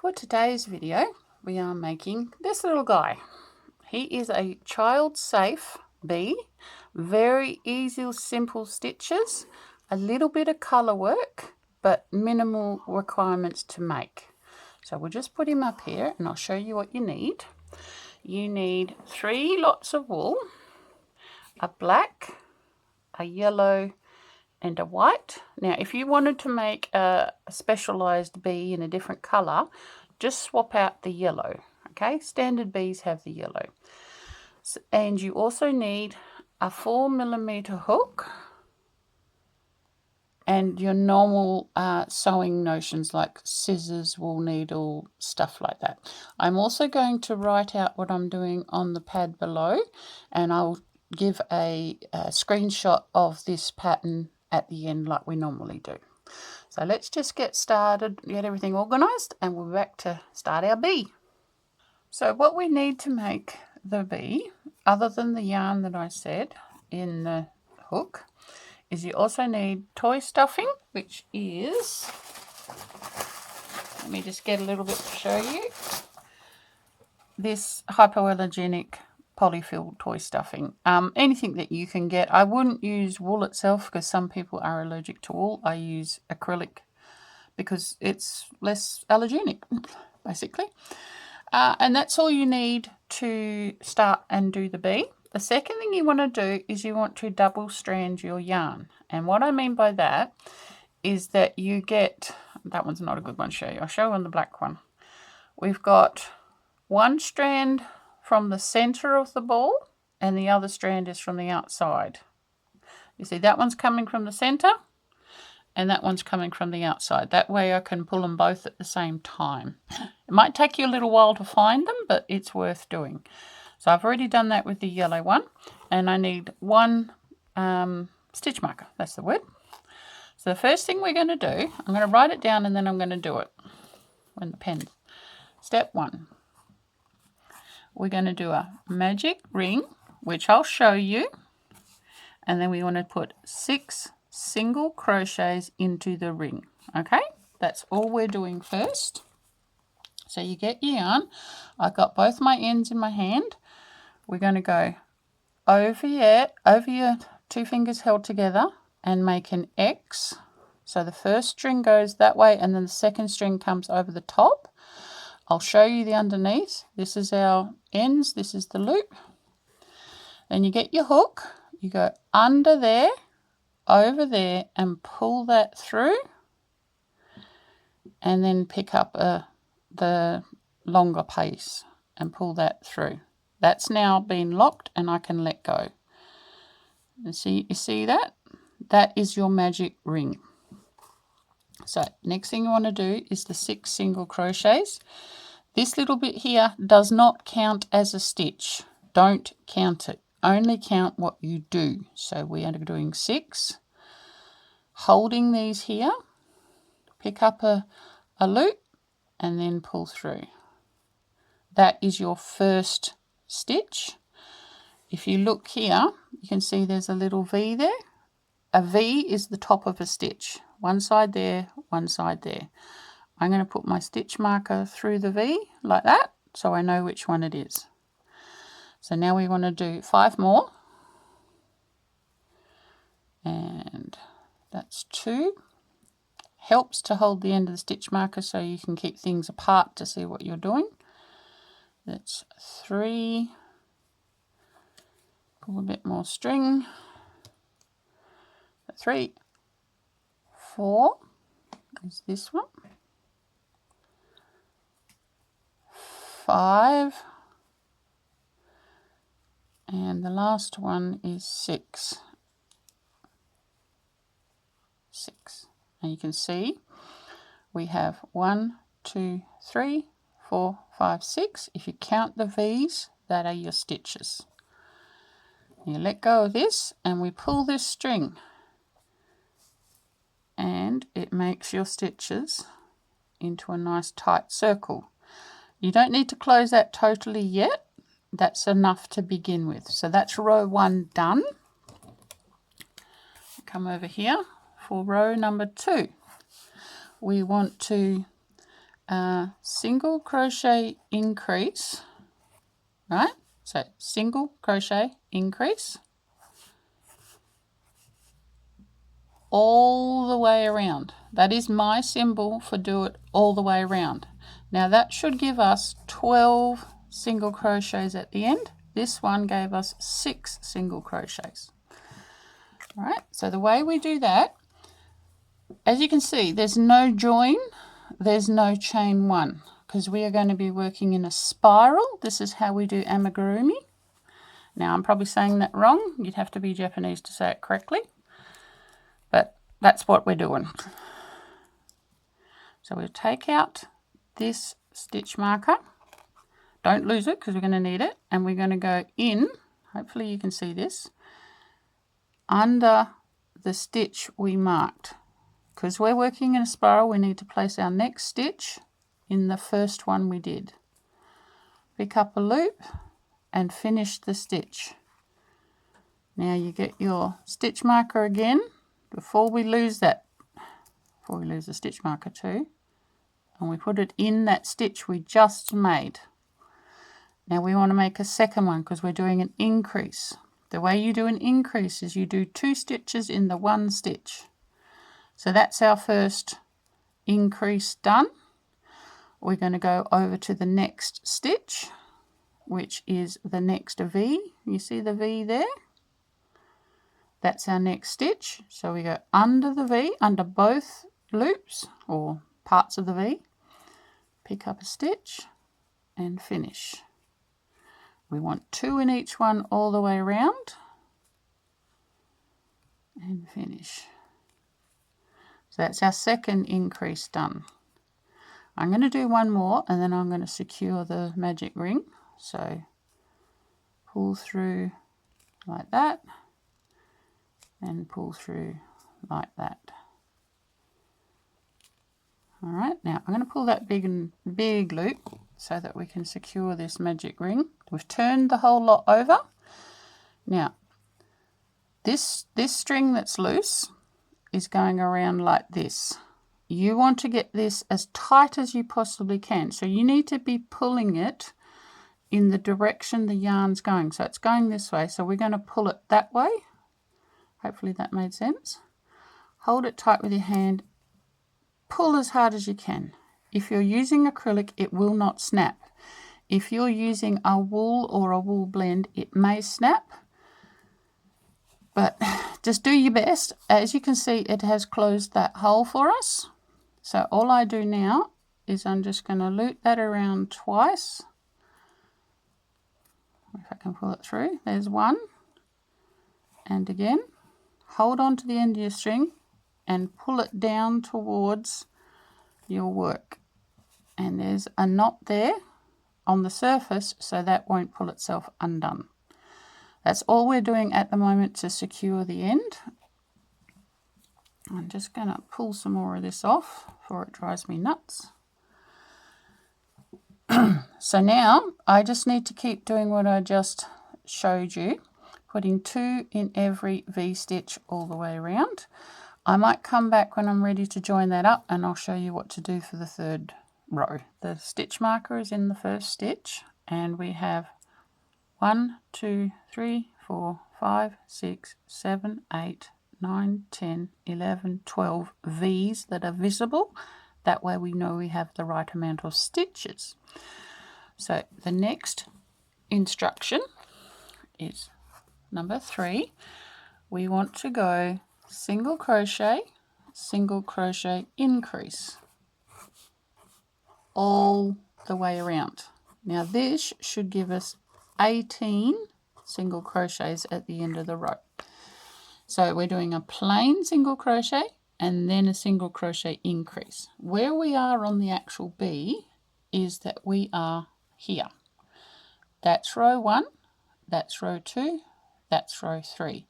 For today's video, we are making this little guy. He is a child-safe bee, very easy, simple stitches, a little bit of colour work, but minimal requirements to make. So we'll just put him up here and I'll show you what you need. You need 3 lots of wool, a black, a yellow, and a white. Now, if you wanted to make a specialized bee in a different color, just swap out the yellow. Okay, standard bees have the yellow. And you also need a 4mm hook and your normal sewing notions like scissors, wool needle, stuff like that. I'm also going to write out what I'm doing on the pad below, and I'll give a screenshot of this pattern at the end like we normally do. So let's just get started, get everything organized, and we're back to start our bee. So what we need to make the bee, other than the yarn that I said in the hook, is you also need toy stuffing, which is, let me just get a little bit to show you, this hypoallergenic polyfill toy stuffing. Anything that you can get. I wouldn't use wool itself because some people are allergic to wool. I use acrylic because it's less allergenic, basically. And that's all you need to start and do the bee. The second thing you want to do is you want to double strand your yarn. And what I mean by that is that you get, that one's not a good one to show you. I'll show you on the black one. We've got one strand from the center of the ball and the other strand is from the outside. You see that one's coming from the center and that one's coming from the outside. That way I can pull them both at the same time. It might take you a little while to find them, but it's worth doing. So I've already done that with the yellow one, and I need one stitch marker, that's the word. So the first thing we're going to do, I'm going to write it down and then I'm going to do it when the pen. Step 1. We're going to do a magic ring, which I'll show you, and then we want to put 6 single crochets into the ring. Okay, that's all we're doing first. So you get your yarn. I've got both my ends in my hand. We're going to go over your 2 fingers held together and make an X. So the first string goes that way and then the second string comes over the top. I'll show you the underneath. This is our ends, this is the loop. Then you get your hook, you go under there, over there, and pull that through, and then pick up the longer piece and pull that through. That's now been locked and I can let go. You see that? That is your magic ring. So next thing you want to do is the 6 single crochets. This little bit here does not count as a stitch. Don't count it. Only count what you do. So we are doing 6. Holding these here. Pick up a loop and then pull through. That is your first stitch. If you look here, you can see there's a little V there. A V is the top of a stitch. One side there, one side there. I'm going to put my stitch marker through the V like that so I know which one it is. So now we want to do 5 more. And that's 2. Helps to hold the end of the stitch marker so you can keep things apart to see what you're doing. That's 3. Pull a bit more string. 3, 4 is this one. 5. And the last one is 6. 6. And you can see we have 1, 2, 3, 4, 5, 6. If you count the V's, that are your stitches. You let go of this and we pull this string and it makes your stitches into a nice tight circle. You don't need to close that totally yet. That's enough to begin with. So that's row 1 done. Come over here for row number 2. We want to single crochet increase, right? So single crochet increase all the way around. That is my symbol for do it all the way around. Now that should give us 12 single crochets at the end. This one gave us 6 single crochets. All right, so the way we do that, as you can see, there's no join, there's no chain 1, because we are going to be working in a spiral. This is how we do amigurumi. Now I'm probably saying that wrong. You'd have to be Japanese to say it correctly, but that's what we're doing. So we'll take out this stitch marker. Don't lose it because we're going to need it. And we're going to go in, hopefully you can see this, under the stitch we marked. Because we're working in a spiral, we need to place our next stitch in the first one we did. Pick up a loop and finish the stitch. Now you get your stitch marker again before we lose that, before we lose the stitch marker too, and we put it in that stitch we just made. Now we want to make a second one because we're doing an increase. The way you do an increase is you do 2 stitches in the one stitch. So that's our first increase done. We're going to go over to the next stitch, which is the next V. You see the V there? That's our next stitch. So we go under the V, under both loops or parts of the V, pick up a stitch and finish. We want 2 in each one all the way around and finish. So that's our second increase done. I'm going to do one more and then I'm going to secure the magic ring. So pull through like that and pull through like that. All right, now I'm going to pull that big loop so that we can secure this magic ring. We've turned the whole lot over. Now, this string that's loose is going around like this. You want to get this as tight as you possibly can. So you need to be pulling it in the direction the yarn's going. So it's going this way. So we're going to pull it that way. Hopefully that made sense. Hold it tight with your hand. Pull as hard as you can. If you're using acrylic, it will not snap. If you're using a wool or a wool blend, it may snap. But just do your best. As you can see, it has closed that hole for us. So all I do now is I'm just going to loop that around twice. If I can pull it through. There's one. And again, hold on to the end of your string and pull it down towards your work. And there's a knot there on the surface, so that won't pull itself undone. That's all we're doing at the moment to secure the end. I'm just going to pull some more of this off before it drives me nuts. So now I just need to keep doing what I just showed you, putting 2 in every V-stitch all the way around. I might come back when I'm ready to join that up and I'll show you what to do for the third row. The stitch marker is in the first stitch and we have 1, 2, 3, 4, 5, 6, 7, 8, 9, 10, 11, 12 V's that are visible. That way we know we have the right amount of stitches. So the next instruction is number 3. We want to go single crochet increase all the way around. Now this should give us 18 single crochets at the end of the row. So we're doing a plain single crochet and then a single crochet increase. Where we are on the actual bee is that we are here. That's row 1, that's row 2, that's row 3.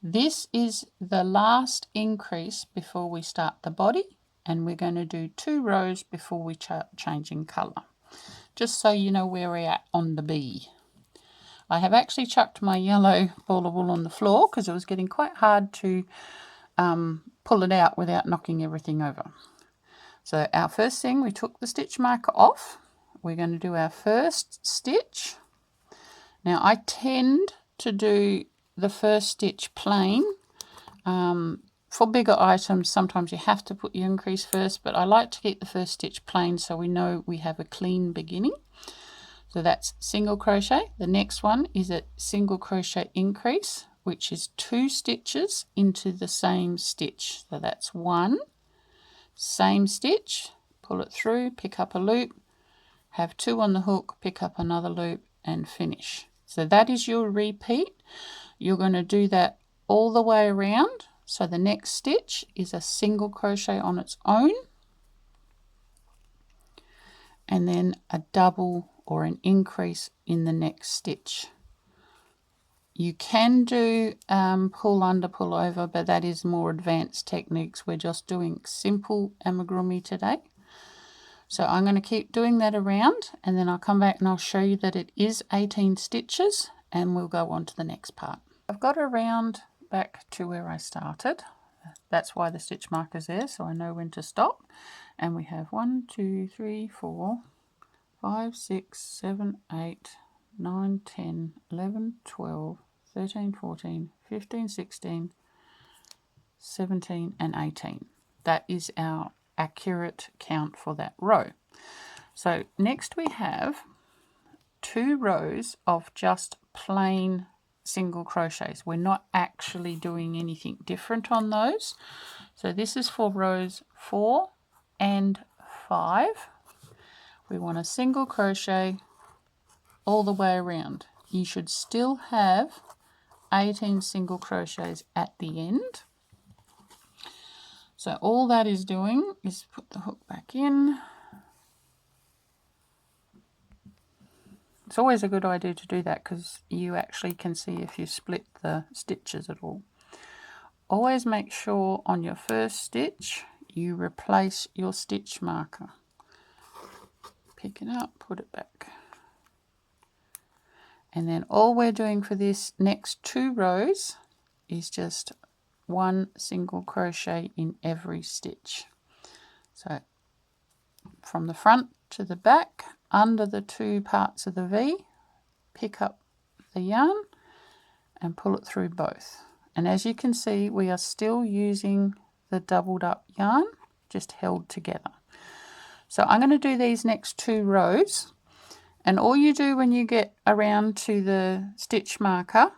This is the last increase before we start the body, and we're going to do 2 rows before we change in colour. Just so you know where we're at on the bee. I have actually chucked my yellow ball of wool on the floor because it was getting quite hard to pull it out without knocking everything over. So our first thing, we took the stitch marker off. We're going to do our first stitch. Now I tend to do the first stitch plain. For bigger items, sometimes you have to put your increase first, but I like to keep the first stitch plain so we know we have a clean beginning. So that's single crochet. The next one is a single crochet increase, which is 2 stitches into the same stitch. So that's 1, same stitch, pull it through, pick up a loop, have 2 on the hook, pick up another loop and finish. So that is your repeat. You're going to do that all the way around. So the next stitch is a single crochet on its own, and then a double or an increase in the next stitch. You can do pull under, pull over, but that is more advanced techniques. We're just doing simple amigurumi today. So I'm going to keep doing that around, and then I'll come back and I'll show you that it is 18 stitches, and we'll go on to the next part. I've got around back to where I started. That's why the stitch marker's there, so I know when to stop. And we have 1, 2, 3, 4, 5, 6, 7, 8, 9, 10, 11, 12, 13, 14, 15, 16, 17 and 18. That is our accurate count for that row. So next we have 2 rows of just plain single crochets. We're not actually doing anything different on those. So this is for rows 4 and 5. We want a single crochet all the way around. You should still have 18 single crochets at the end. So all that is doing is put the hook back in. It's always a good idea to do that because you actually can see if you split the stitches at all. Always make sure on your first stitch you replace your stitch marker. Pick it up, put it back. And then all we're doing for this next 2 rows is just 1 single crochet in every stitch. So from the front to the back, under the 2 parts of the V, pick up the yarn and pull it through both. And as you can see, we are still using the doubled up yarn, just held together. So I'm going to do these next 2 rows, and all you do when you get around to the stitch marker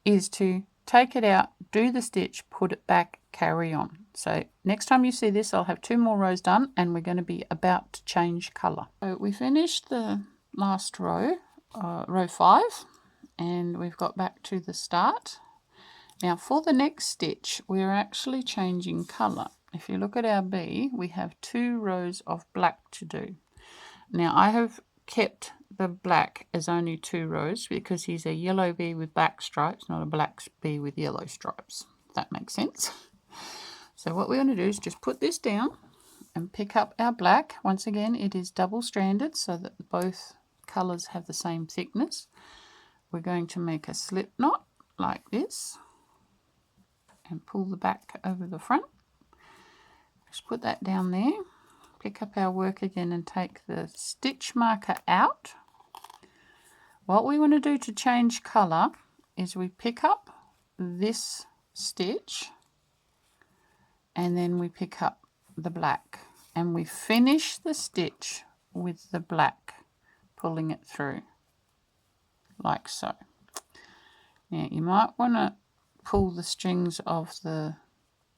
is to take it out, do the stitch, put it back, carry on. So next time you see this, I'll have 2 more rows done, and we're going to be about to change colour. So we finished the last row, row 5, and we've got back to the start. Now for the next stitch, we're actually changing colour. If you look at our bee, we have 2 rows of black to do. Now I have kept the black as only 2 rows because he's a yellow bee with black stripes, not a black bee with yellow stripes. If that makes sense. So what we're going to do is just put this down and pick up our black. Once again, it is double stranded so that both colours have the same thickness. We're going to make a slip knot like this and pull the back over the front. Just put that down there. Pick up our work again and take the stitch marker out. What we want to do to change colour is we pick up this stitch and then we pick up the black and we finish the stitch with the black, pulling it through like so. Now you might want to pull the strings of the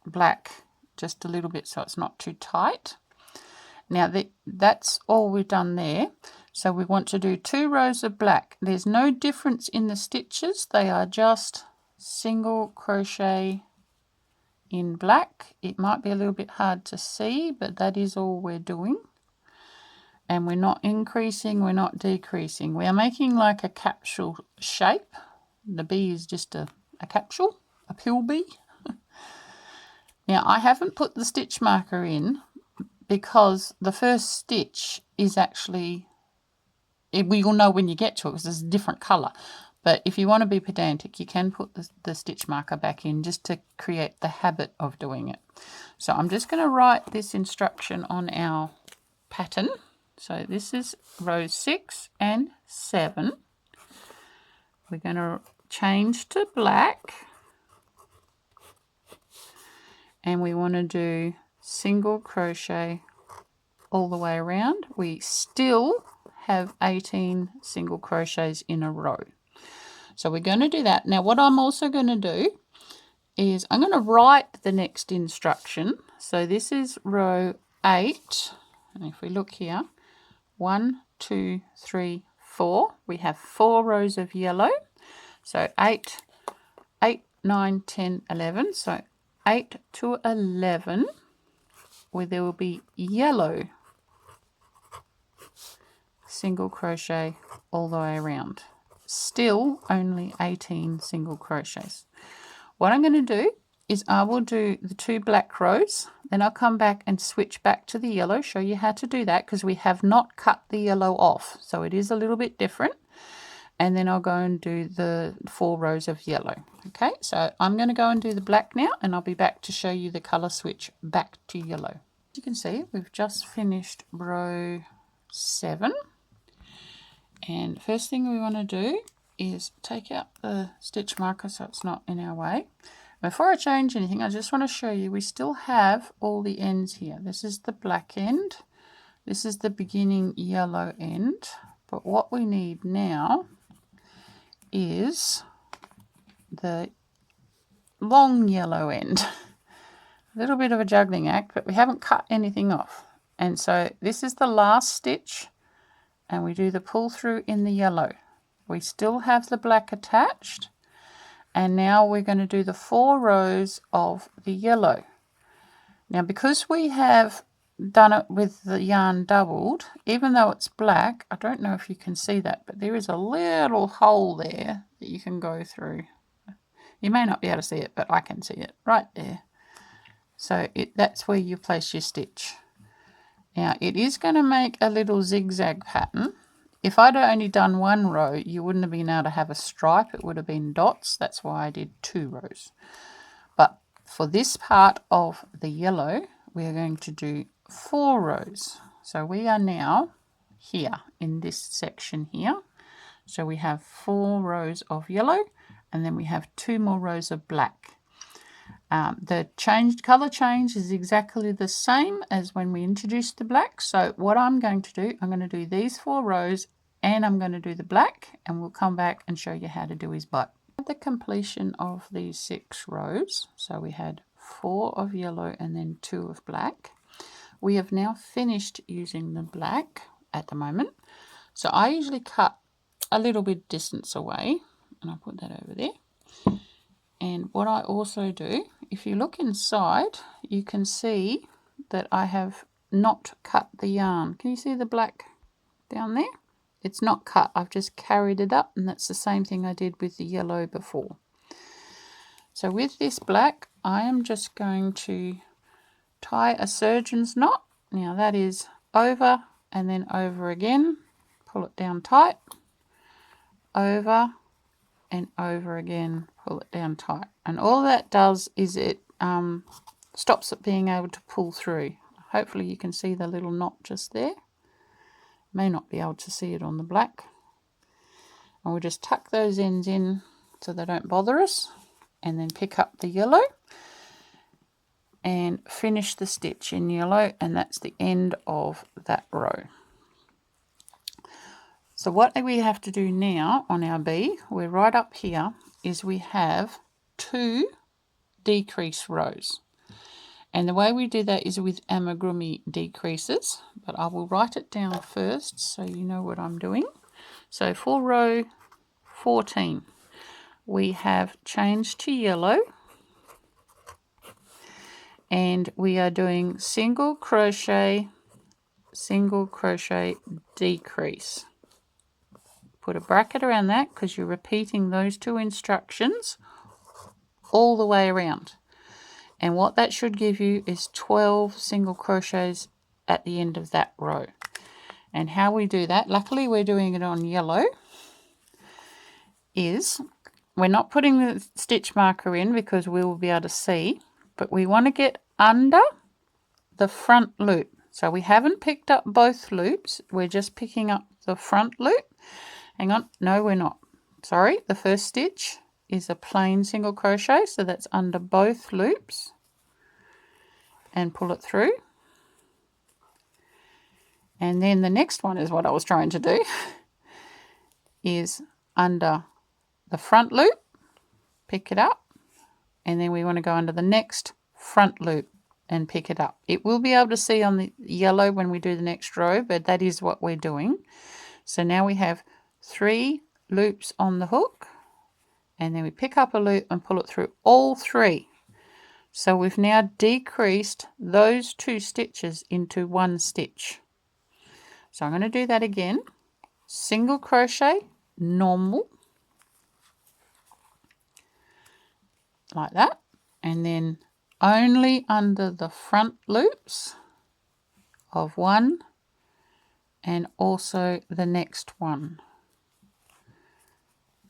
black just a little bit so it's not too tight. Now that's all we've done there. So we want to do 2 rows of black. There's no difference in the stitches. They are just single crochet in black. It might be a little bit hard to see, but that is all we're doing. And we're not increasing, we're not decreasing. We are making like a capsule shape. The bee is just a capsule, a pill bee. Now I haven't put the stitch marker in because the first stitch is actually, you'll know when you get to it because it's a different colour. But if you want to be pedantic, you can put the stitch marker back in just to create the habit of doing it. So I'm just going to write this instruction on our pattern. So this is rows 6 and 7. We're going to change to black, and we want to do single crochet all the way around. We still have 18 single crochets in a row. So we're going to do that. Now what I'm also going to do is I'm going to write the next instruction. So this is row 8, and if we look here, 1, 2, 3, 4. We have 4 rows of yellow. So 8, 9, 10, 11. So 8 to 11, where there will be yellow single crochet all the way around. Still only 18 single crochets. What I'm going to do is I will do the 2 black rows, then I'll come back and switch back to the yellow, show you how to do that, because we have not cut the yellow off, so it is a little bit different. And then I'll go and do the 4 rows of yellow. Okay, so I'm going to go and do the black now, and I'll be back to show you the color switch back to yellow. As you can see, we've just finished row 7, and first thing we want to do is take out the stitch marker so it's not in our way. Before I change anything, I just want to show you we still have all the ends here. This is the black end, this is the beginning yellow end, but what we need now is the long yellow end. A little bit of a juggling act, but we haven't cut anything off. And so this is the last stitch, and we do the pull through in the yellow. We still have the black attached, and now we're going to do the 4 rows of the yellow. Now because we have done it with the yarn doubled, even though it's black, I don't know if you can see that, but there is a little hole there that you can go through. You may not be able to see it, but I can see it right there. So that's where you place your stitch. Now it is going to make a little zigzag pattern. If I'd only done 1 row, you wouldn't have been able to have a stripe. It would have been dots. That's why I did 2 rows. But for this part of the yellow, we are going to do 4 rows. So we are now here in this section here. So we have 4 rows of yellow, and then we have 2 more rows of black. The color change is exactly the same as when we introduced the black. So what I'm going to do, I'm going to do these 4 rows, and I'm going to do the black, and we'll come back and show you how to do his butt. At the completion of these 6 rows, so we had 4 of yellow and then 2 of black. We have now finished using the black at the moment. So I usually cut a little bit distance away, and I'll put that over there. And what I also do, if you look inside, you can see that I have not cut the yarn. Can you see the black down there? It's not cut, I've just carried it up, and that's the same thing I did with the yellow before. So with this black, I am just going to tie a surgeon's knot. Now that is over and then over again. Pull it down tight, over and over again, pull it down tight. And all that does is it stops it being able to pull through. Hopefully you can see the little knot just there. May not be able to see it on the black. And we'll just tuck those ends in so they don't bother us, and then pick up the yellow and finish the stitch in yellow, and that's the end of that row. So what we have to do now on our bee, we're right up here, is we have 2 decrease rows. And the way we do that is with amigurumi decreases, but I will write it down first so you know what I'm doing. So for row 14, we have changed to yellow, and we are doing single crochet, decrease. Put a bracket around that because you're repeating those 2 instructions all the way around. And what that should give you is 12 single crochets at the end of that row. And how we do that, luckily we're doing it on yellow, is we're not putting the stitch marker in because we will be able to see, but we want to get under the front loop. So we haven't picked up both loops, we're just picking up the front loop. Hang on, no we're not. Sorry, the first stitch is a plain single crochet, so that's under both loops, and pull it through. And then the next one is what I was trying to do, is under the front loop, pick it up, and then we want to go under the next front loop and pick it up. It will be able to see on the yellow when we do the next row, but that is what we're doing. So now we have 3 loops on the hook, and then we pick up a loop and pull it through all 3. So we've now decreased those 2 stitches into 1 stitch. So I'm going to do that again. Single crochet, normal, like that, and then only under the front loops of 1 and also the next one,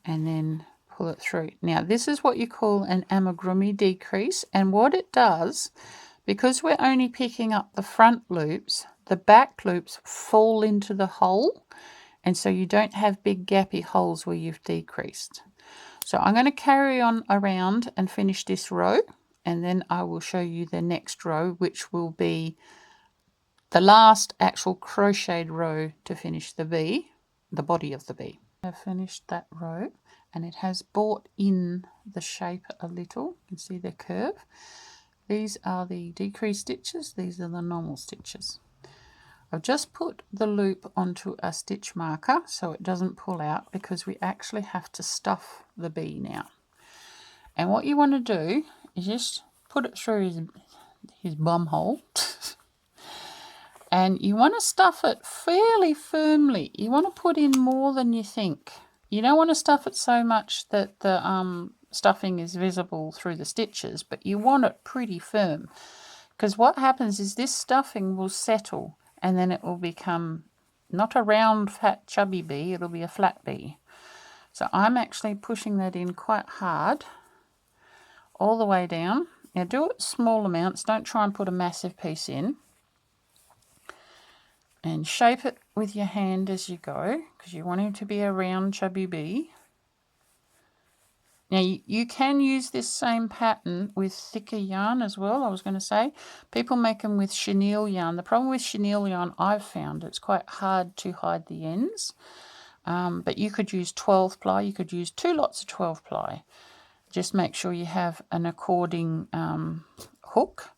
and then pull it through. Now this is what you call an amigurumi decrease, and what it does, because we're only picking up the front loops, the back loops fall into the hole, and so you don't have big gappy holes where you've decreased. So I'm going to carry on around and finish this row, and then I will show you the next row, which will be the last actual crocheted row to finish the bee, the body of the bee. I've finished that row, and it has brought in the shape a little. You can see the curve. These are the decreased stitches, these are the normal stitches. I've just put the loop onto a stitch marker so it doesn't pull out, because we actually have to stuff the bee now. And what you want to do is just put it through his bum hole. And you want to stuff it fairly firmly. You want to put in more than you think. You don't want to stuff it so much that the stuffing is visible through the stitches, but you want it pretty firm. Because what happens is this stuffing will settle, and then it will become not a round, fat, chubby bee, it'll be a flat bee. So I'm actually pushing that in quite hard, all the way down. Now do it small amounts, don't try and put a massive piece in. And shape it with your hand as you go, because you want him to be a round, chubby bee. Now you can use this same pattern with thicker yarn as well, I was going to say. People make them with chenille yarn. The problem with chenille yarn, I've found, it's quite hard to hide the ends. But you could use 12 ply, you could use 2 lots of 12 ply. Just make sure you have an according hook.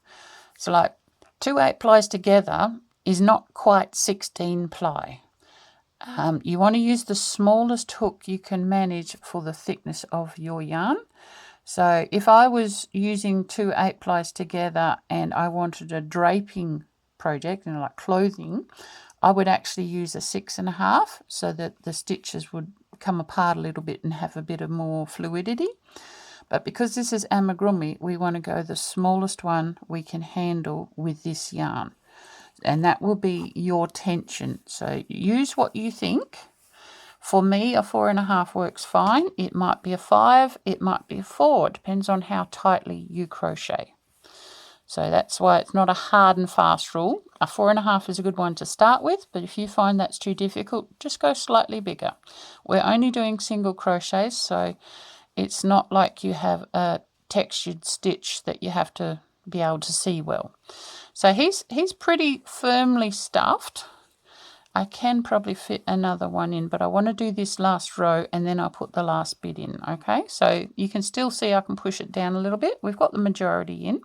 So like 2 8 plies together is not quite 16 ply. You want to use the smallest hook you can manage for the thickness of your yarn. So if I was using 2 8 plies together and I wanted a draping project, like clothing, I would actually use a 6.5 so that the stitches would come apart a little bit and have a bit of more fluidity. But because this is amigurumi, we want to go the smallest one we can handle with this yarn. And that will be your tension. So use what you think. For me, a 4.5 works fine. It might be a 5, it might be a 4. It depends on how tightly you crochet. So that's why it's not a hard and fast rule. A 4.5 is a good one to start with, but if you find that's too difficult, just go slightly bigger. We're only doing single crochets, so it's not like you have a textured stitch that you have to be able to see well. So he's pretty firmly stuffed. I can probably fit another one in, but I want to do this last row and then I'll put the last bit in, okay? So you can still see I can push it down a little bit. We've got the majority in.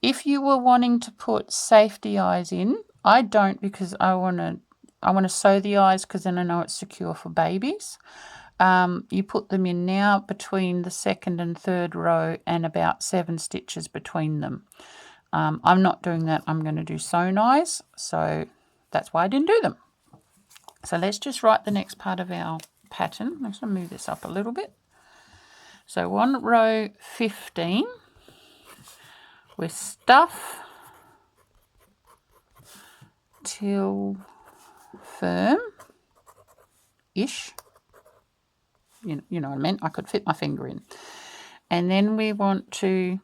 If you were wanting to put safety eyes in, I don't, because I want to sew the eyes because then I know it's secure for babies. You put them in now between the 2nd and 3rd row and about 7 stitches between them. I'm not doing that. I'm going to do sewn eyes, so that's why I didn't do them. So let's just write the next part of our pattern. Let's move this up a little bit. So on row 15, we stuff till firm-ish. You know what I mean? I could fit my finger in. And then we want to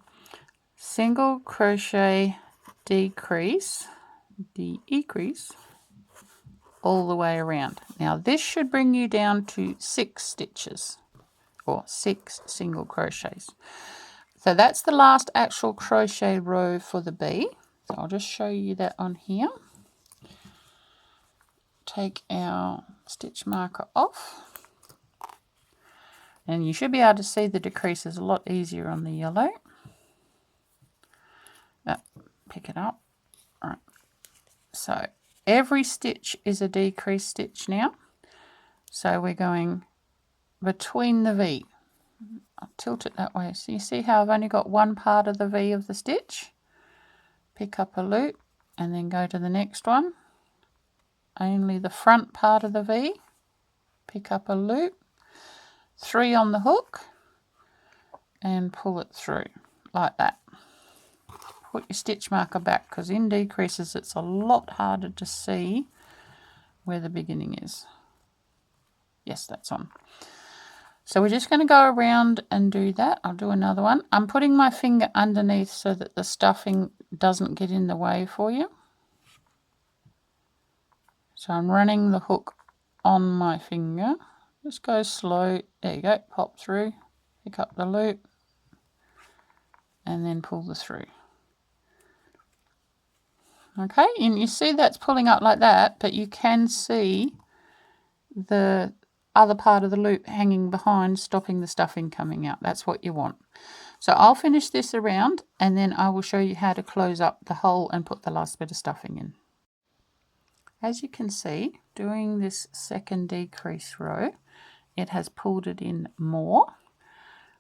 single crochet decrease, decrease all the way around. Now this should bring you down to 6 stitches or 6 single crochets. So that's the last actual crochet row for the bee. So I'll just show you that on here. Take our stitch marker off. And you should be able to see the decreases a lot easier on the yellow. Pick it up. All right. So every stitch is a decrease stitch now. So we're going between the V. I'll tilt it that way. So you see how I've only got one part of the V of the stitch? Pick up a loop and then go to the next one. Only the front part of the V. Pick up a loop. 3 on the hook and pull it through like that. Put your stitch marker back because in decreases it's a lot harder to see where the beginning is. Yes, that's on. So we're just going to go around and do that. I'll do another one. I'm putting my finger underneath so that the stuffing doesn't get in the way for you. So I'm running the hook on my finger. Just go slow. There you go. Pop through. Pick up the loop. And then pull the through. Okay, and you see that's pulling up like that, but you can see the other part of the loop hanging behind, stopping the stuffing coming out. That's what you want. So I'll finish this around and then I will show you how to close up the hole and put the last bit of stuffing in. As you can see, doing this second decrease row, it has pulled it in more.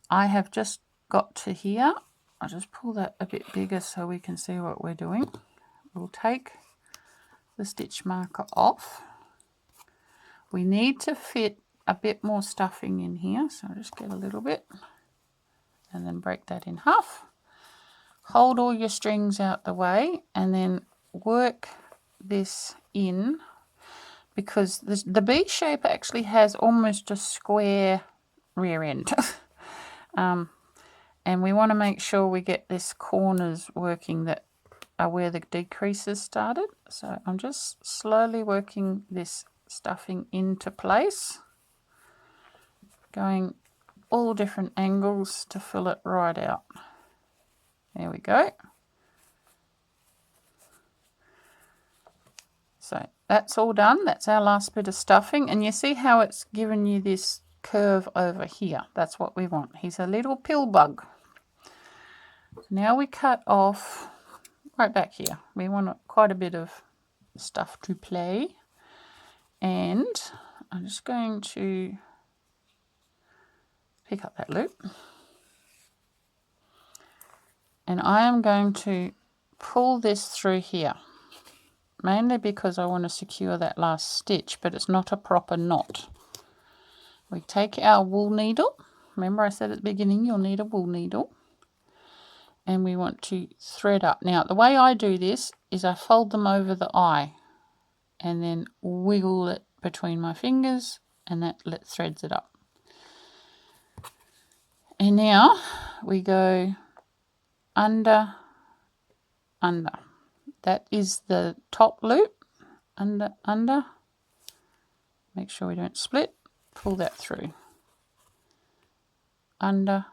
I have just got to here. I'll just pull that a bit bigger so we can see what we're doing. We'll take the stitch marker off. We need to fit a bit more stuffing in here, so I'll just get a little bit and then break that in half. Hold all your strings out the way and then work this in, because the bee shape actually has almost a square rear end. And we want to make sure we get this corners working that are where the decreases started. So I'm just slowly working this stuffing into place, going all different angles to fill it right out. There we go. So that's all done. That's our last bit of stuffing, and you see how it's given you this curve over here. That's what we want. He's a little pill bug. Now we cut off right back here. We want quite a bit of stuff to play, and I'm just going to pick up that loop, and I am going to pull this through here, mainly because I want to secure that last stitch, but it's not a proper knot. We take our wool needle. Remember I said at the beginning you'll need a wool needle. And we want to thread up. Now the way I do this is I fold them over the eye and then wiggle it between my fingers, and that threads it up. And now we go under, under. That is the top loop. Under, under. Make sure we don't split. Pull that through. Under,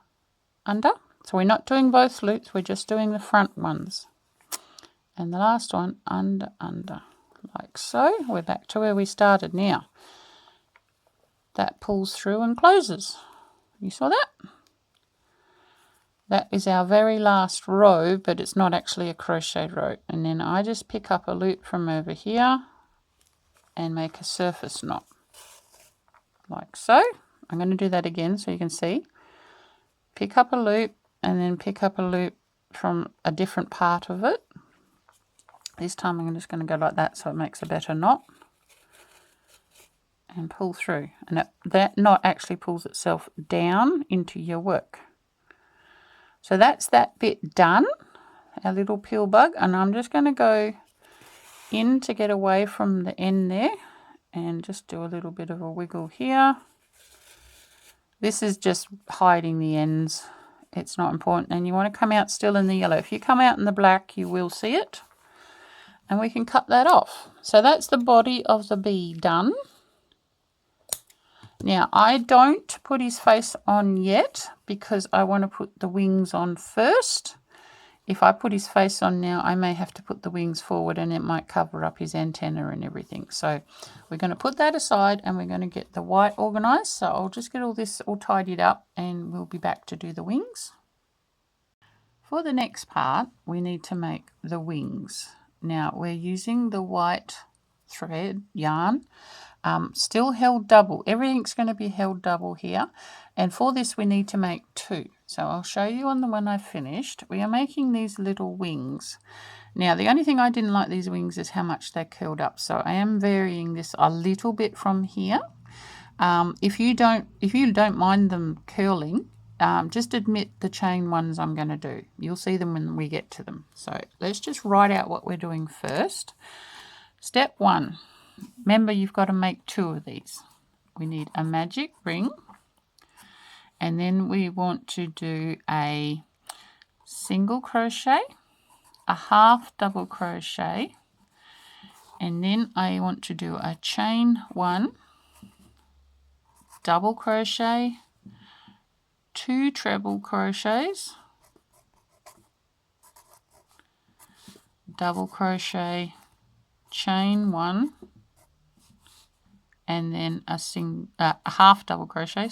under. So we're not doing both loops, we're just doing the front ones. And the last one, under, under, like so. We're back to where we started now. That pulls through and closes. You saw that? That is our very last row, but it's not actually a crochet row. And then I just pick up a loop from over here and make a surface knot. Like so. I'm going to do that again so you can see. Pick up a loop and then pick up a loop from a different part of it. This time I'm just going to go like that so it makes a better knot. And pull through. And that knot actually pulls itself down into your work. So that's that bit done, our little peel bug. And I'm just going to go in to get away from the end there and just do a little bit of a wiggle here. This is just hiding the ends. it's not important, and you want to come out still in the yellow. If you come out in the black, you will see it, and we can cut that off. So that's the body of the bee done. Now, I don't put his face on yet because I want to put the wings on first. If I put his face on now, I may have to put the wings forward and it might cover up his antenna and everything. So we're going to put that aside and we're going to get the white organized. So I'll just get all this all tidied up and we'll be back to do the wings. For the next part, we need to make the wings. Now we're using the white thread yarn, still held double. Everything's going to be held double here. And for this, we need to make 2. So I'll show you on the one I finished. We are making these little wings. Now, the only thing I didn't like these wings is how much they curled up. So I am varying this a little bit from here. If you don't mind them curling, just admit the chain ones I'm going to do. You'll see them when we get to them. So let's just write out what we're doing first. Step 1. Remember, you've got to make 2 of these. We need a magic ring. And then we want to do a single crochet, a half double crochet, and then I want to do a chain 1, double crochet, 2 treble crochets, double crochet, chain 1, and then a half double crochet,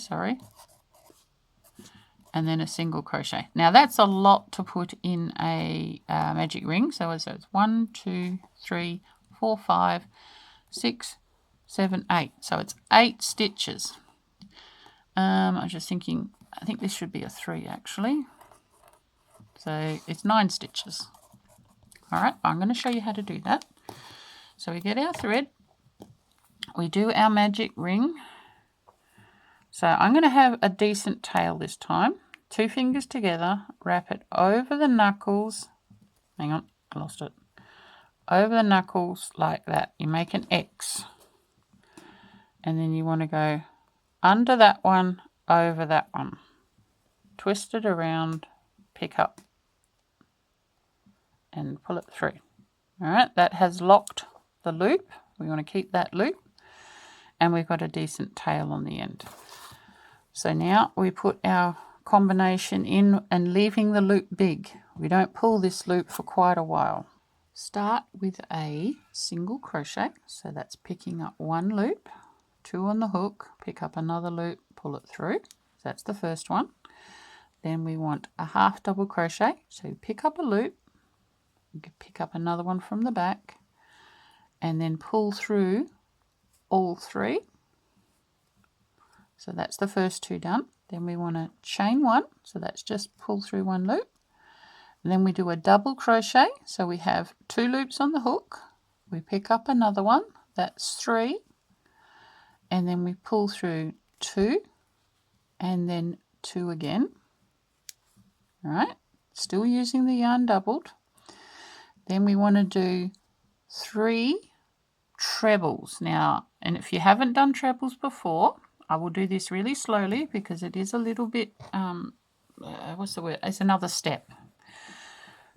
and then a single crochet. Now that's a lot to put in a magic ring. So it's 1, 2, 3, 4, 5, 6, 7, 8. So it's 8 stitches. I was just thinking, I think this should be a 3 actually. So it's 9 stitches. All right, I'm going to show you how to do that. So we get our thread, we do our magic ring. So I'm going to have a decent tail this time. 2 fingers together, wrap it over the knuckles. Hang on, I lost it. Over the knuckles like that. You make an X. And then you want to go under that one, over that one. Twist it around, pick up, and pull it through. All right, that has locked the loop. We want to keep that loop. And we've got a decent tail on the end. So now we put our combination in and leaving the loop big. We don't pull this loop for quite a while. Start with a single crochet. So that's picking up 1 loop, 2 on the hook, pick up another loop, pull it through. So that's the first one. Then we want a half double crochet. So pick up a loop, you can pick up another one from the back, and then pull through all 3. So that's the first 2 done. Then we want to chain 1, so that's just pull through 1 loop. And then we do a double crochet, so we have 2 loops on the hook. We pick up another one, that's 3. And then we pull through 2, and then 2 again. All right, still using the yarn doubled. Then we want to do 3 trebles. Now, and if you haven't done trebles before, I will do this really slowly because it is a little bit, what's the word? It's another step.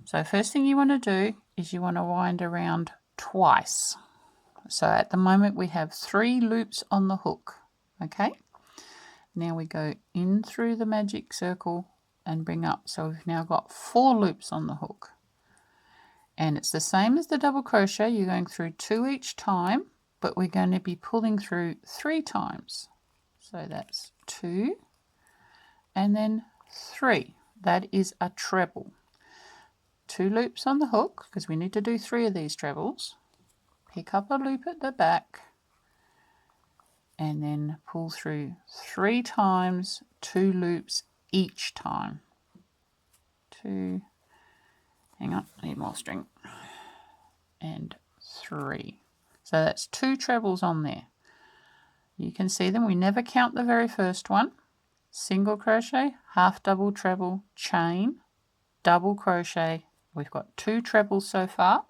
So first thing you want to do is you want to wind around twice. So at the moment we have 3 loops on the hook. Okay. Now we go in through the magic circle and bring up. So we've now got 4 loops on the hook. And it's the same as the double crochet. You're going through 2 each time, but we're going to be pulling through 3 times. So that's 2 and then 3. That is a treble. 2 loops on the hook because we need to do 3 of these trebles. Pick up a loop at the back and then pull through 3 times, 2 loops each time. 2, hang on, I need more string, and 3. So that's 2 trebles on there. You can see them. We never count the very first one. Single crochet, half double treble, chain, double crochet. We've got 2 trebles so far.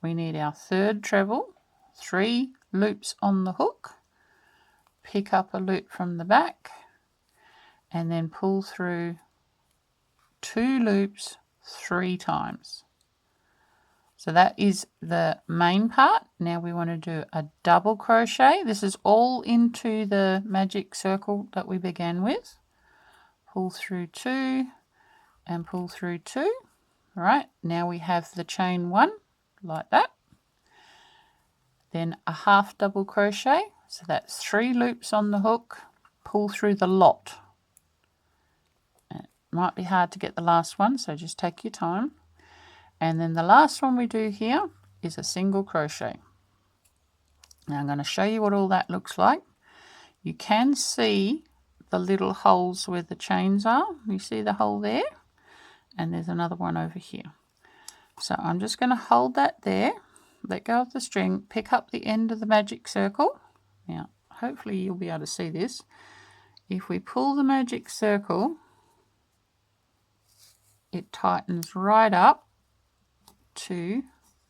We need our 3rd treble, 3 loops on the hook, pick up a loop from the back, and then pull through 2 loops 3 times. So that is the main part. Now we want to do a double crochet. This is all into the magic circle that we began with. Pull through 2 and pull through 2. All right, now we have the chain 1 like that. Then a half double crochet. So that's 3 loops on the hook. Pull through the lot. It might be hard to get the last one, so just take your time. And then the last one we do here is a single crochet. Now I'm going to show you what all that looks like. You can see the little holes where the chains are. You see the hole there? And there's another one over here. So I'm just going to hold that there, let go of the string, pick up the end of the magic circle. Now, hopefully you'll be able to see this. If we pull the magic circle, it tightens right up to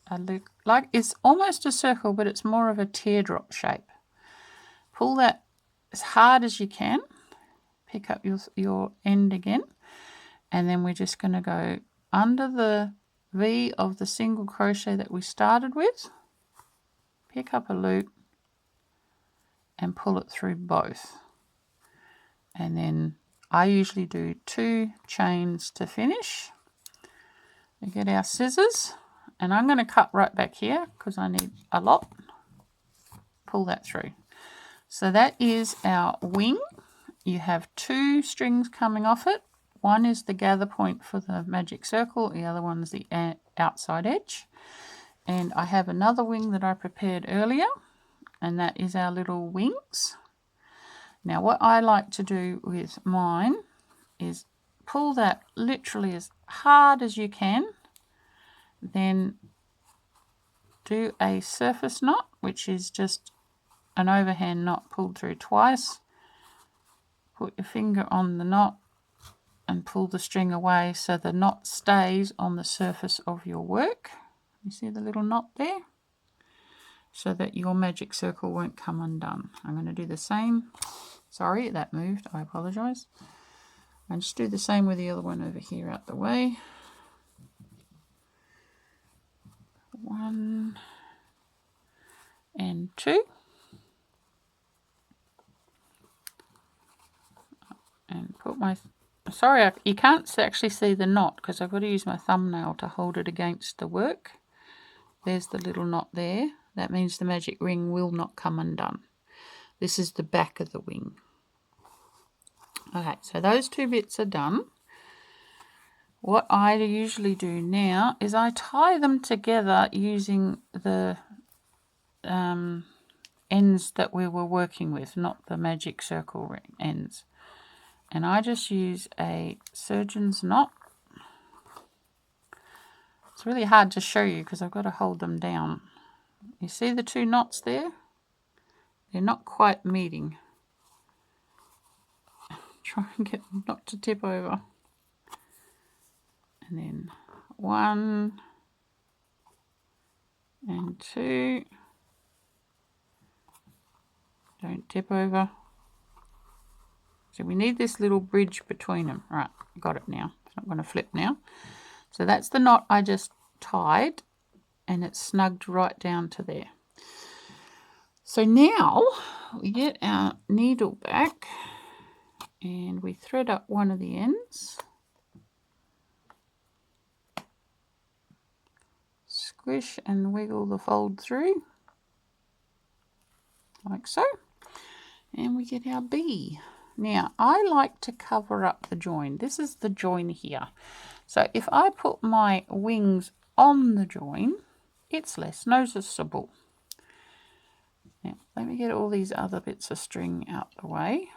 a look, like it's almost a circle, but it's more of a teardrop shape. Pull that as hard as you can, pick up your end again, and then we're just going to go under the V of the single crochet that we started with, pick up a loop and pull it through both. And then I usually do 2 chains to finish. We get our scissors, and I'm going to cut right back here because I need a lot. Pull that through. So that is our wing. You have 2 strings coming off it. One is the gather point for the magic circle, the other one is the outside edge. And I have another wing that I prepared earlier, and that is our little wings. Now what I like to do with mine is pull that literally as hard as you can, then do a surface knot, which is just an overhand knot pulled through twice. Put your finger on the knot and pull the string away so the knot stays on the surface of your work. You see the little knot there? So that your magic circle won't come undone. I'm going to do the same. Sorry, that moved. I apologize. And just do the same with the other one over here out the way. 1 and 2. And put my... Sorry, you can't actually see the knot because I've got to use my thumbnail to hold it against the work. There's the little knot there. That means the magic ring will not come undone. This is the back of the wing. Okay, so those 2 bits are done. What I usually do now is I tie them together using the ends that we were working with, not the magic circle ring ends. And I just use a surgeon's knot. It's really hard to show you because I've got to hold them down. You see the 2 knots there? They're not quite meeting. Try and get them not to tip over. And then 1 and 2. Don't tip over. So we need this little bridge between them. Right, got it now. It's not going to flip now. So that's the knot I just tied, and it's snugged right down to there. So now we get our needle back and we thread up one of the ends. Squish and wiggle the fold through, like so. And we get our bee. Now, I like to cover up the join. This is the join here. So if I put my wings on the join, it's less noticeable. Now, let me get all these other bits of string out the way.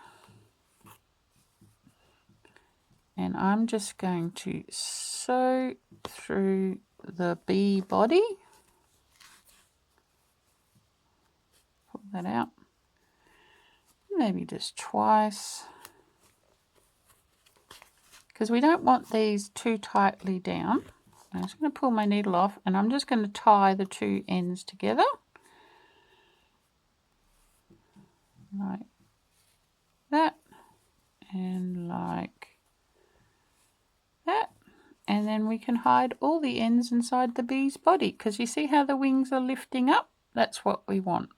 And I'm just going to sew through the bee body. Pull that out. Maybe just twice, because we don't want these too tightly down. I'm just going to pull my needle off and I'm just going to tie the 2 ends together like that and like that. And then we can hide all the ends inside the bee's body, because you see how the wings are lifting up? That's what we want.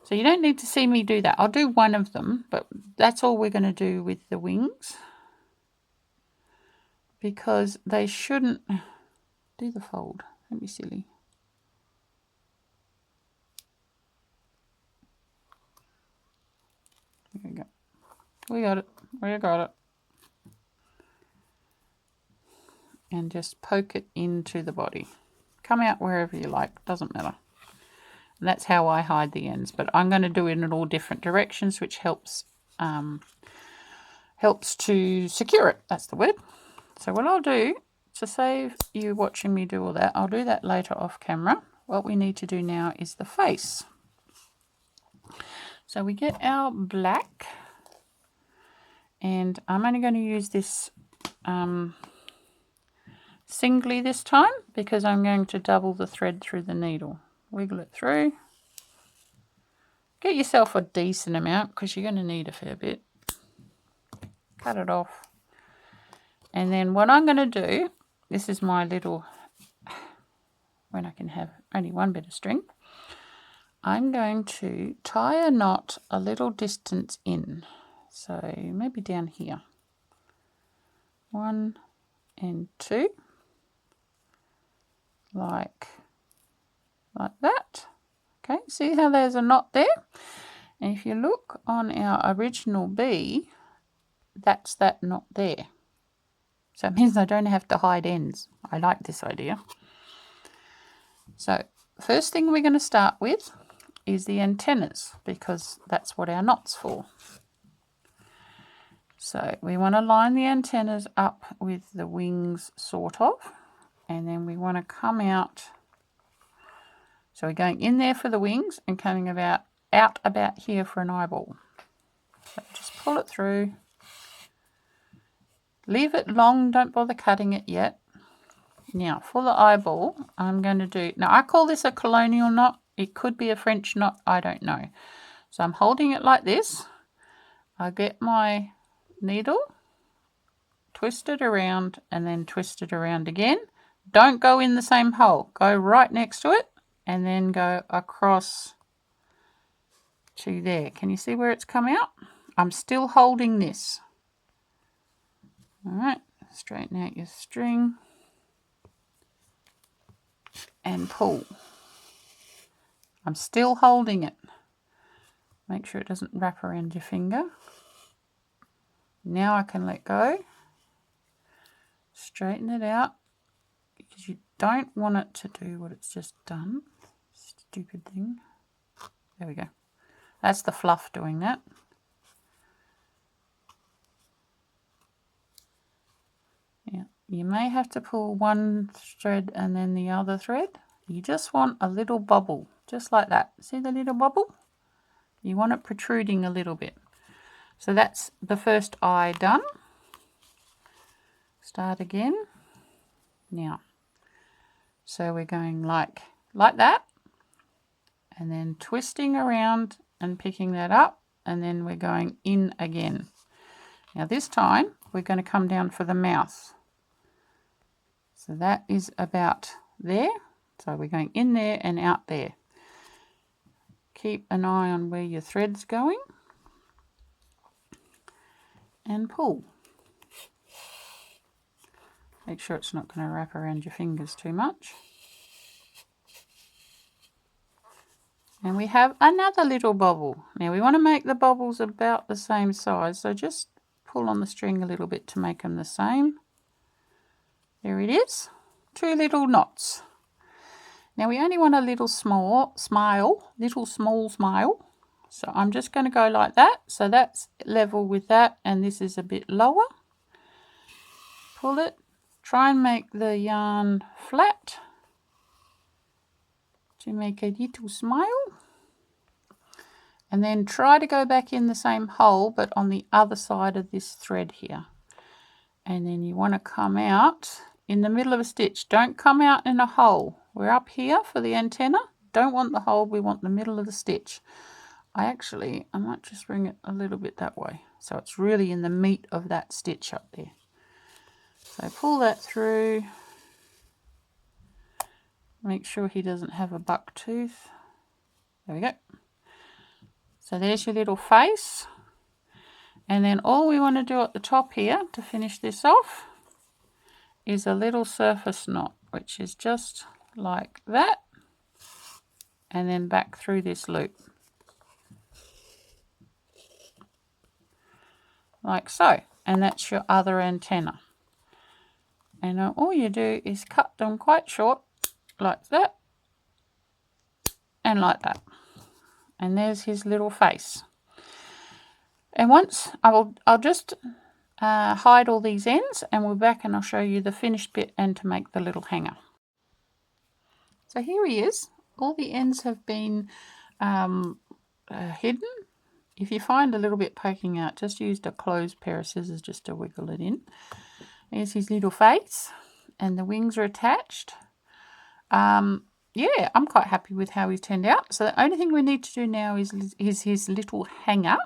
So you don't need to see me do that. I'll do one of them, but that's all we're going to do with the wings, because they shouldn't do the fold. Don't be silly. There we go. We got it. We got it. And just poke it into the body. Come out wherever you like, doesn't matter. And that's how I hide the ends, but I'm going to do it in all different directions, which helps to secure it. That's the word. So what I'll do, to save you watching me do all that, I'll do that later off camera. What we need to do now is the face. So we get our black, and I'm only going to use this singly this time, because I'm going to double the thread through the needle. Wiggle it through. Get yourself a decent amount, because you're going to need a fair bit. Cut it off. And then what I'm going to do, this is my little, when I can have only one bit of string, I'm going to tie a knot a little distance in. So maybe down here. 1 and 2. Like that. Okay, see how there's a knot there? And if you look on our original bee, that's that knot there. So it means I don't have to hide ends. I like this idea. So first thing we're going to start with is the antennas, because that's what our knot's for. So we want to line the antennas up with the wings, sort of, and then we want to come out. So we're going in there for the wings and coming out about here for an eyeball. So just pull it through. Leave it long, don't bother cutting it yet. Now for the eyeball, I'm going to do, now I call this a colonial knot. It could be a French knot, I don't know. So I'm holding it like this. I get my needle, twist it around, and then twist it around again. Don't go in the same hole. Go right next to it and then go across to there. Can you see where it's come out? I'm still holding this. All right, straighten out your string and pull. I'm still holding it. Make sure it doesn't wrap around your finger. Now I can let go. Straighten it out, because you don't want it to do what it's just done. Stupid thing. There we go. That's the fluff doing that. Yeah, you may have to pull one thread and then the other thread. You just want a little bubble, just like that. See the little bubble? You want it protruding a little bit. So that's the first eye done. Start again. Now, so we're going like that, and then twisting around and picking that up, and then we're going in again. Now this time we're going to come down for the mouth. So that is about there. So we're going in there and out there. Keep an eye on where your thread's going and pull. Make sure it's not going to wrap around your fingers too much. And we have another little bobble. Now we want to make the bobbles about the same size, so just pull on the string a little bit to make them the same. There it is. 2 little knots. Now we only want a little small smile. So I'm just going to go like that. So that's level with that, and this is a bit lower. Pull it. Try and make the yarn flat to make a little smile. And then try to go back in the same hole, but on the other side of this thread here. And then you want to come out in the middle of a stitch. Don't come out in a hole. We're up here for the antenna. Don't want the hole, we want the middle of the stitch. I might just bring it a little bit that way, so it's really in the meat of that stitch up there. So pull that through. Make sure he doesn't have a buck tooth. There we go. So there's your little face. And then all we want to do at the top here to finish this off is a little surface knot, which is just like that. And then back through this loop. Like so. And that's your other antenna. And now all you do is cut them quite short, like that, and like that. And there's his little face. And once I'll just hide all these ends, and we're back and I'll show you the finished bit and to make the little hanger. So here he is. All the ends have been hidden. If you find a little bit poking out, just use a closed pair of scissors just to wiggle it in. There's his little face, and the wings are attached. Yeah, I'm quite happy with how he's turned out. So the only thing we need to do now is his little hanger.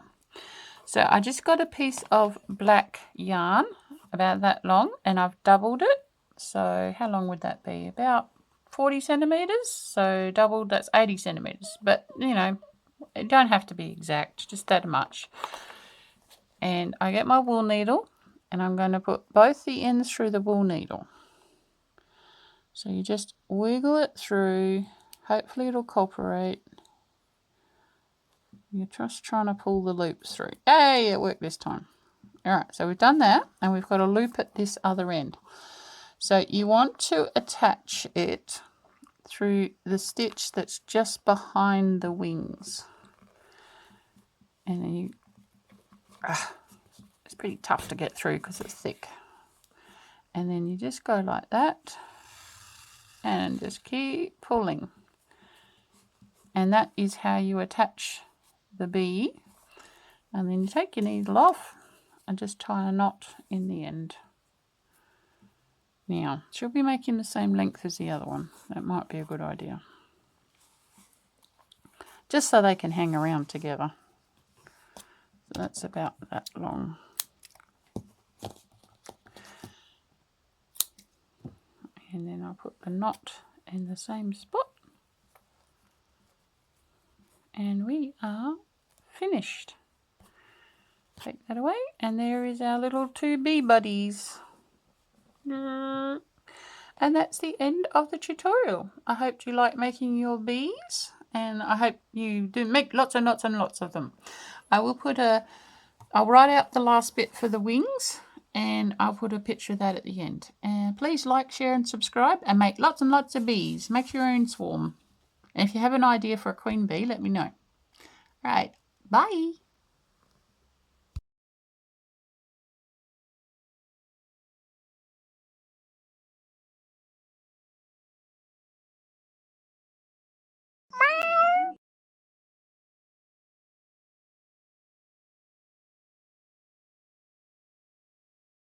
So I just got a piece of black yarn, about that long, and I've doubled it. So how long would that be? About 40 centimeters. So doubled, that's 80 centimeters. But, you know, it don't have to be exact, just that much. And I get my wool needle, and I'm going to put both the ends through the wool needle. So you just wiggle it through. Hopefully it'll cooperate. You're just trying to pull the loops through. Yay, it worked this time. Alright, so we've done that, and we've got a loop at this other end. So you want to attach it through the stitch that's just behind the wings. And then you... it's pretty tough to get through because it's thick. And then you just go like that. And just keep pulling. And that is how you attach the bee. And then you take your needle off and just tie a knot in the end. Now, she'll be making the same length as the other one. That might be a good idea. Just so they can hang around together. So that's about that long. And then I'll put the knot in the same spot. And we are finished. Take that away, and there is our little two bee buddies. And that's the end of the tutorial. I hope you like making your bees, and I hope you do make lots and lots and lots of them. I'll write out the last bit for the wings, and I'll put a picture of that at the end. And please like, share and subscribe, and make lots and lots of bees. Make your own swarm. And if you have an idea for a queen bee, let me know. All right, bye.